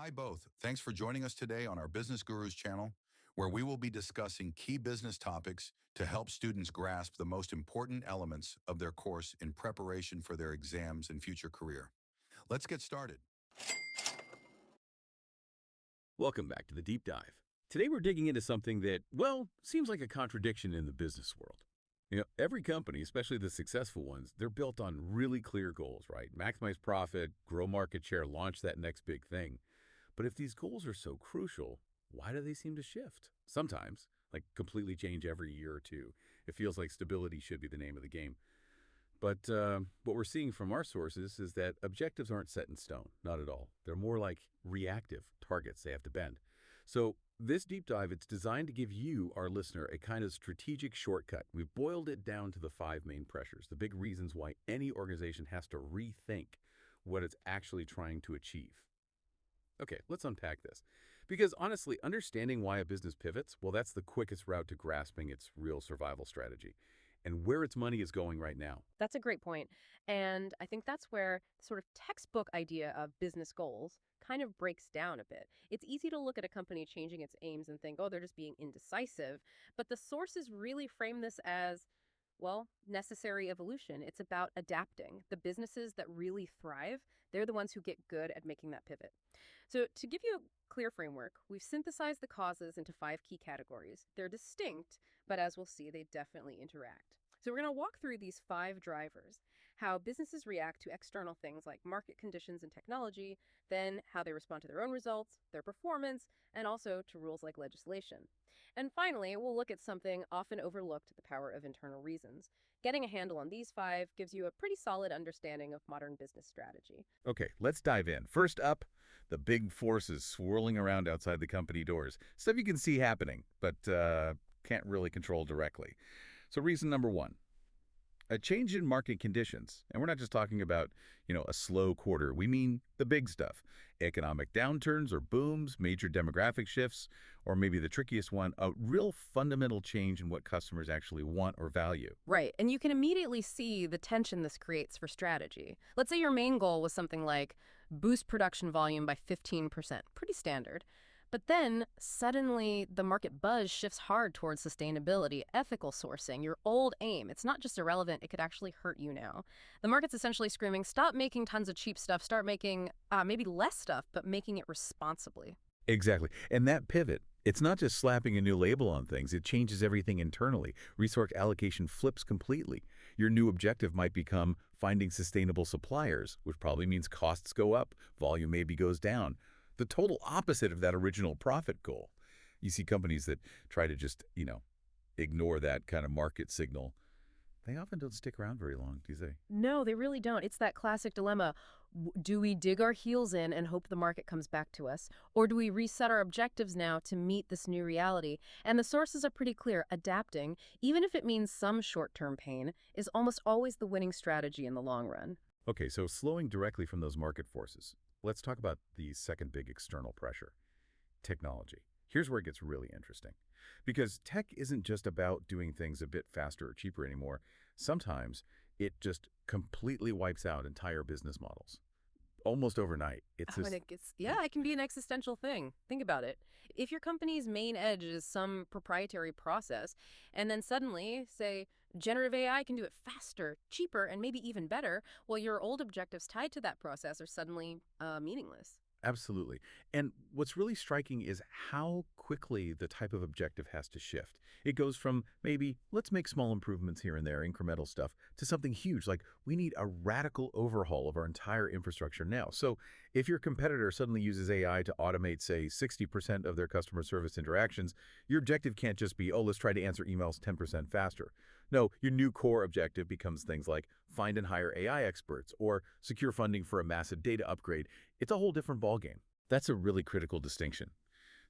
Hi, both. Thanks for joining us today on our Business Gurus channel, where we will be discussing key business topics to help students grasp the most important elements of their course in preparation for their exams and future career. Let's get started. Welcome back to the Deep Dive. Today we're digging into something that, well, seems like a contradiction in the business world. Every company, especially the successful ones, they're built on really clear goals, right? Maximize profit, grow market share, launch that next big thing. But if these goals are so crucial, why do they seem to shift? Sometimes, like completely change every year or two. It feels like stability should be the name of the game. But what we're seeing from our sources is that objectives aren't set in stone, not at all. They're more like reactive targets they have to bend. So this deep dive, it's designed to give you, our listener, a kind of strategic shortcut. We've boiled it down to the five main pressures, the big reasons why any organization has to rethink what it's actually trying to achieve. Okay, let's unpack this. Because honestly, understanding why a business pivots, well, that's the quickest route to grasping its real survival strategy and where its money is going right now. That's a great point. And I think that's where the sort of textbook idea of business goals kind of breaks down a bit. It's easy to look at a company changing its aims and think, oh, they're just being indecisive. But the sources really frame this as, well, necessary evolution. It's about adapting. The businesses that really thrive, they're the ones who get good at making that pivot. So, to give you a clear framework, we've synthesized the causes into five key categories. They're distinct, but as we'll see, they definitely interact. So, we're going to walk through these five drivers: how businesses react to external things like market conditions and technology, then how they respond to their own results, their performance, and also to rules like legislation. And finally, we'll look at something often overlooked: the power of internal reasons. Getting a handle on these five gives you a pretty solid understanding of modern business strategy. Okay, let's dive in. First up, the big forces swirling around outside the company doors. Stuff you can see happening, but can't really control directly. So reason number one, a change in market conditions. And we're not just talking about, a slow quarter. We mean the big stuff. Economic downturns or booms, major demographic shifts, or maybe the trickiest one, a real fundamental change in what customers actually want or value. Right. And you can immediately see the tension this creates for strategy. Let's say your main goal was something like boost production volume by 15%. Pretty standard. But then suddenly the market buzz shifts hard towards sustainability, ethical sourcing, your old aim. It's not just irrelevant, it could actually hurt you now. The market's essentially screaming, stop making tons of cheap stuff, start making maybe less stuff, but making it responsibly. Exactly. And that pivot, it's not just slapping a new label on things, it changes everything internally. Resource allocation flips completely. Your new objective might become finding sustainable suppliers, which probably means costs go up, volume maybe goes down. The total opposite of that original profit goal. You see companies that try to just, ignore that kind of market signal. They often don't stick around very long, do they? No, they really don't. It's that classic dilemma. Do we dig our heels in and hope the market comes back to us? Or do we reset our objectives now to meet this new reality? And the sources are pretty clear. Adapting, even if it means some short-term pain, is almost always the winning strategy in the long run. Okay, so slowing directly from those market forces, let's talk about the second big external pressure, technology. Here's where it gets really interesting. Because tech isn't just about doing things a bit faster or cheaper anymore. Sometimes it just completely wipes out entire business models. Almost overnight. It's Oh, and just, it gets, yeah, it can be an existential thing. Think about it. If your company's main edge is some proprietary process, and then suddenly, say, generative AI can do it faster, cheaper, and maybe even better, well, your old objectives tied to that process are suddenly meaningless. absolutely. And what's really striking is how quickly the type of objective has to shift. It goes from maybe, let's make small improvements here and there, incremental stuff, to something huge, like we need a radical overhaul of our entire infrastructure now. So if your competitor suddenly uses AI to automate, say, 60% of their customer service interactions, your objective can't just be, oh, let's try to answer emails 10% faster. No, your new core objective becomes things like find and hire AI experts or secure funding for a massive data upgrade. It's a whole different ballgame. That's a really critical distinction.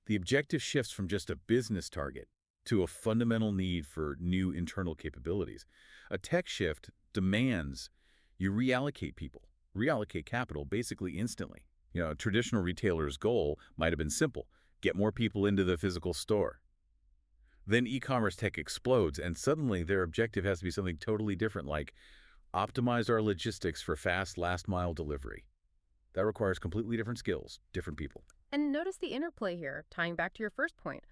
The objective shifts from just a business target to a fundamental need for new internal capabilities. A tech shift demands you reallocate people, reallocate capital basically instantly. A traditional retailer's goal might have been simple: get more people into the physical store. Then e-commerce tech explodes, and suddenly their objective has to be something totally different, like optimize our logistics for fast last-mile delivery. That requires completely different skills, different people. And notice the interplay here, tying back to your first point.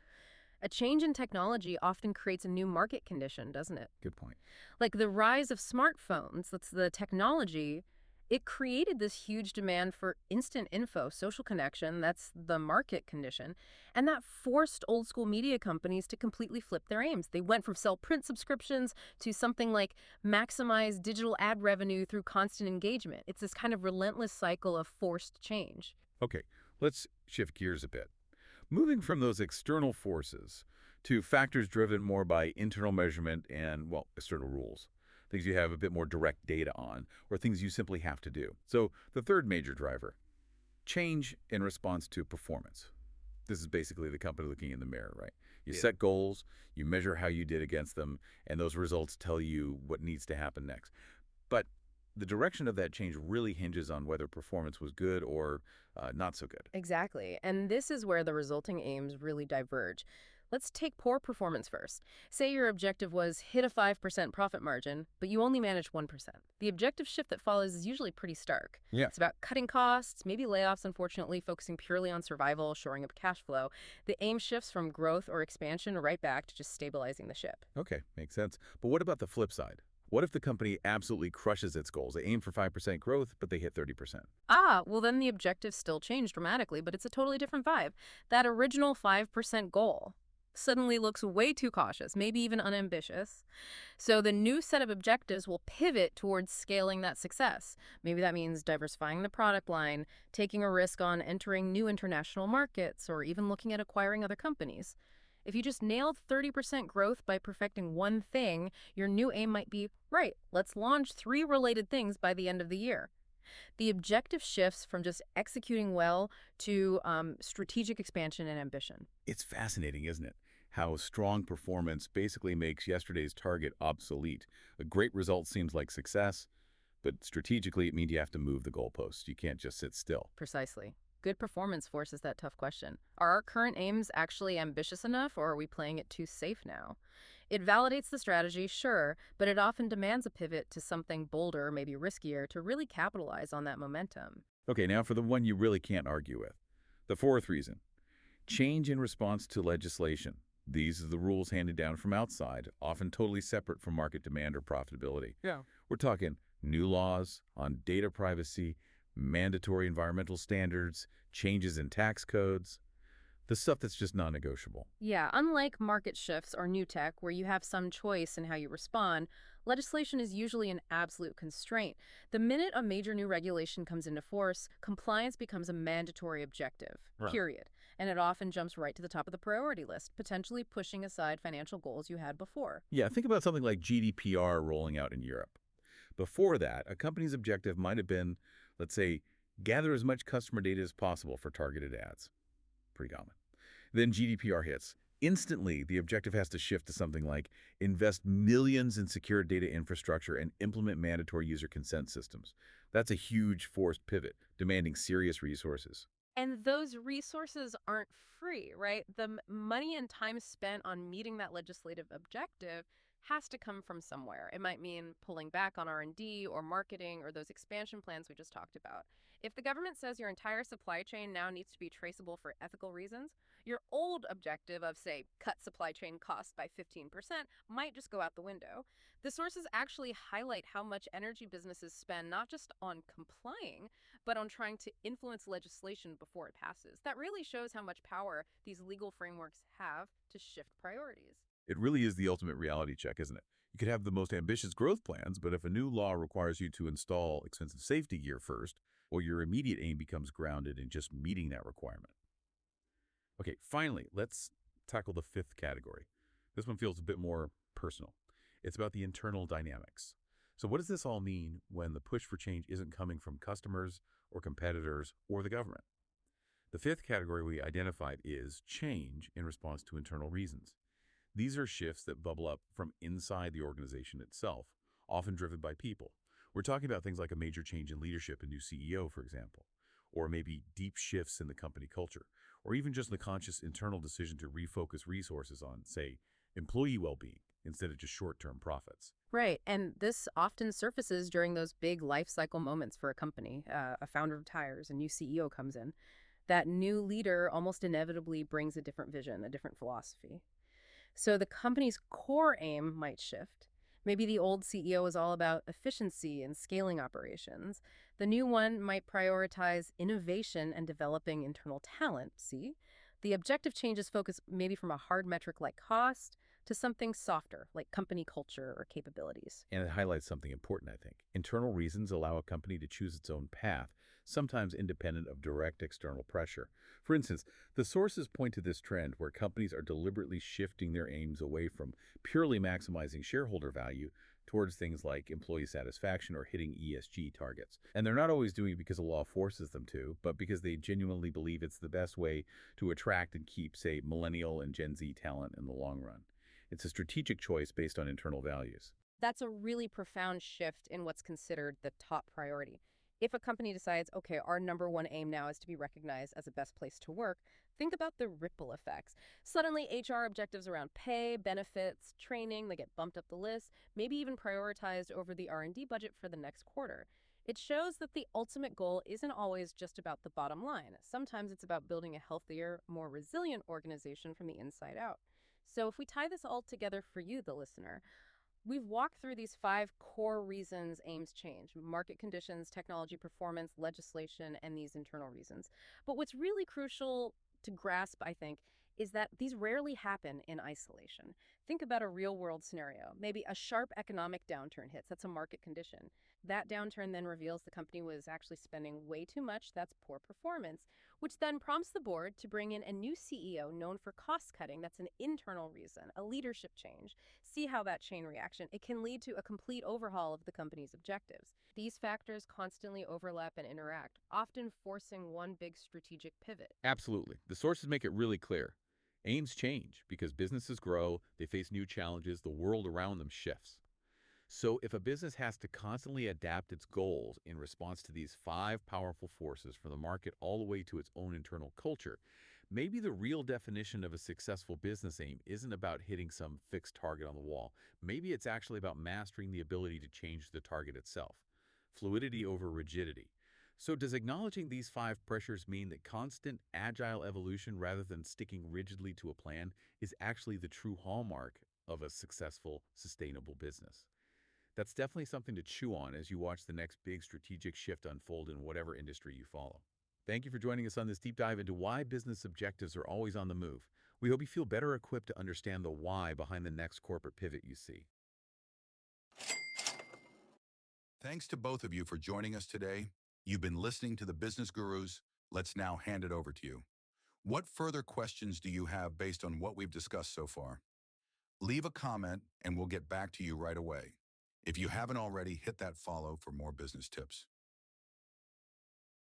A change in technology often creates a new market condition, doesn't it? Good point. Like the rise of smartphones, that's the technology, it created this huge demand for instant info, social connection, that's the market condition, and that forced old school media companies to completely flip their aims. They went from sell print subscriptions to something like maximize digital ad revenue through constant engagement. It's this kind of relentless cycle of forced change. Okay, let's shift gears a bit. Moving from those external forces to factors driven more by internal measurement and, well, external rules. Things you have a bit more direct data on, or things you simply have to do. So the third major driver, change in response to performance. This is basically the company looking in the mirror, right? You set goals, you measure how you did against them, and those results tell you what needs to happen next. But the direction of that change really hinges on whether performance was good or not so good. Exactly. And this is where the resulting aims really diverge. Let's take poor performance first. Say your objective was hit a 5% profit margin, but you only managed 1%. The objective shift that follows is usually pretty stark. Yeah. It's about cutting costs, maybe layoffs, unfortunately, focusing purely on survival, shoring up cash flow. The aim shifts from growth or expansion right back to just stabilizing the ship. Okay, makes sense. But what about the flip side? What if the company absolutely crushes its goals? They aim for 5% growth, but they hit 30%. Well, then the objectives still change dramatically, but it's a totally different vibe. That original 5% goal suddenly looks way too cautious, maybe even unambitious. So the new set of objectives will pivot towards scaling that success. Maybe that means diversifying the product line, taking a risk on entering new international markets, or even looking at acquiring other companies. If you just nailed 30% growth by perfecting one thing, your new aim might be, right, let's launch 3 related things by the end of the year. The objective shifts from just executing well to strategic expansion and ambition. It's fascinating, isn't it? How strong performance basically makes yesterday's target obsolete. A great result seems like success, but strategically it means you have to move the goalposts. You can't just sit still. Precisely. Good performance forces that tough question. Are our current aims actually ambitious enough, or are we playing it too safe now? It validates the strategy, sure, but it often demands a pivot to something bolder, maybe riskier, to really capitalize on that momentum. Okay, now for the one you really can't argue with. The fourth reason, change in response to legislation. These are the rules handed down from outside, often totally separate from market demand or profitability. Yeah. We're talking new laws on data privacy, mandatory environmental standards, changes in tax codes, the stuff that's just non-negotiable. Yeah, unlike market shifts or new tech, where you have some choice in how you respond, legislation is usually an absolute constraint. The minute a major new regulation comes into force, compliance becomes a mandatory objective, Right. period. And it often jumps right to the top of the priority list, potentially pushing aside financial goals you had before. Yeah, think about something like GDPR rolling out in Europe. Before that, a company's objective might have been, let's say, gather as much customer data as possible for targeted ads. Pretty common. Then GDPR hits. Instantly, the objective has to shift to something like invest millions in secure data infrastructure and implement mandatory user consent systems. That's a huge forced pivot, demanding serious resources. And those resources aren't free, right? The money and time spent on meeting that legislative objective has to come from somewhere. It might mean pulling back on R&D or marketing or those expansion plans we just talked about. If the government says your entire supply chain now needs to be traceable for ethical reasons, your old objective of, say, cut supply chain costs by 15% might just go out the window. The sources actually highlight how much energy businesses spend not just on complying, but on trying to influence legislation before it passes. That really shows how much power these legal frameworks have to shift priorities. It really is the ultimate reality check, isn't it? You could have the most ambitious growth plans, but if a new law requires you to install expensive safety gear first, well, your immediate aim becomes grounded in just meeting that requirement. Okay, finally, let's tackle the fifth category. This one feels a bit more personal. It's about the internal dynamics. So what does this all mean when the push for change isn't coming from customers or competitors or the government? The fifth category we identified is change in response to internal reasons. These are shifts that bubble up from inside the organization itself, often driven by people. We're talking about things like a major change in leadership, a new CEO, for example, or maybe deep shifts in the company culture, or even just the conscious internal decision to refocus resources on, say, employee well-being instead of just short-term profits. Right, and this often surfaces during those big life cycle moments for a company. A founder retires, a new CEO comes in. That new leader almost inevitably brings a different vision, a different philosophy. So the company's core aim might shift. Maybe the old CEO is all about efficiency and scaling operations. The new one might prioritize innovation and developing internal talent. See? The objective changes focus maybe from a hard metric like cost to something softer, like company culture or capabilities. And it highlights something important, I think. Internal reasons allow a company to choose its own path, sometimes independent of direct external pressure. For instance, the sources point to this trend where companies are deliberately shifting their aims away from purely maximizing shareholder value towards things like employee satisfaction or hitting ESG targets. And they're not always doing it because the law forces them to, but because they genuinely believe it's the best way to attract and keep, say, millennial and Gen Z talent in the long run. It's a strategic choice based on internal values. That's a really profound shift in what's considered the top priority. If a company decides, okay, our number one aim now is to be recognized as a best place to work, think about the ripple effects. Suddenly, HR objectives around pay, benefits, training, they get bumped up the list, maybe even prioritized over the R&D budget for the next quarter. It shows that the ultimate goal isn't always just about the bottom line. Sometimes it's about building a healthier, more resilient organization from the inside out. So if we tie this all together for you, the listener, we've walked through these 5 core reasons aims change: market conditions, technology performance, legislation, and these internal reasons. But what's really crucial to grasp, I think, is that these rarely happen in isolation. Think about a real world scenario. Maybe a sharp economic downturn hits. That's a market condition. That downturn then reveals the company was actually spending way too much. That's poor performance, which then prompts the board to bring in a new CEO known for cost cutting. That's an internal reason, a leadership change. See how that chain reaction, it can lead to a complete overhaul of the company's objectives. These factors constantly overlap and interact, often forcing one big strategic pivot. Absolutely. The sources make it really clear. Aims change because businesses grow, they face new challenges, the world around them shifts. So, if a business has to constantly adapt its goals in response to these 5 powerful forces from the market all the way to its own internal culture, maybe the real definition of a successful business aim isn't about hitting some fixed target on the wall. Maybe it's actually about mastering the ability to change the target itself. Fluidity over rigidity. So, does acknowledging these 5 pressures mean that constant, agile evolution rather than sticking rigidly to a plan is actually the true hallmark of a successful, sustainable business? That's definitely something to chew on as you watch the next big strategic shift unfold in whatever industry you follow. Thank you for joining us on this deep dive into why business objectives are always on the move. We hope you feel better equipped to understand the why behind the next corporate pivot you see. Thanks to both of you for joining us today. You've been listening to the Business Gurus. Let's now hand it over to you. What further questions do you have based on what we've discussed so far? Leave a comment and we'll get back to you right away. If you haven't already, hit that follow for more business tips.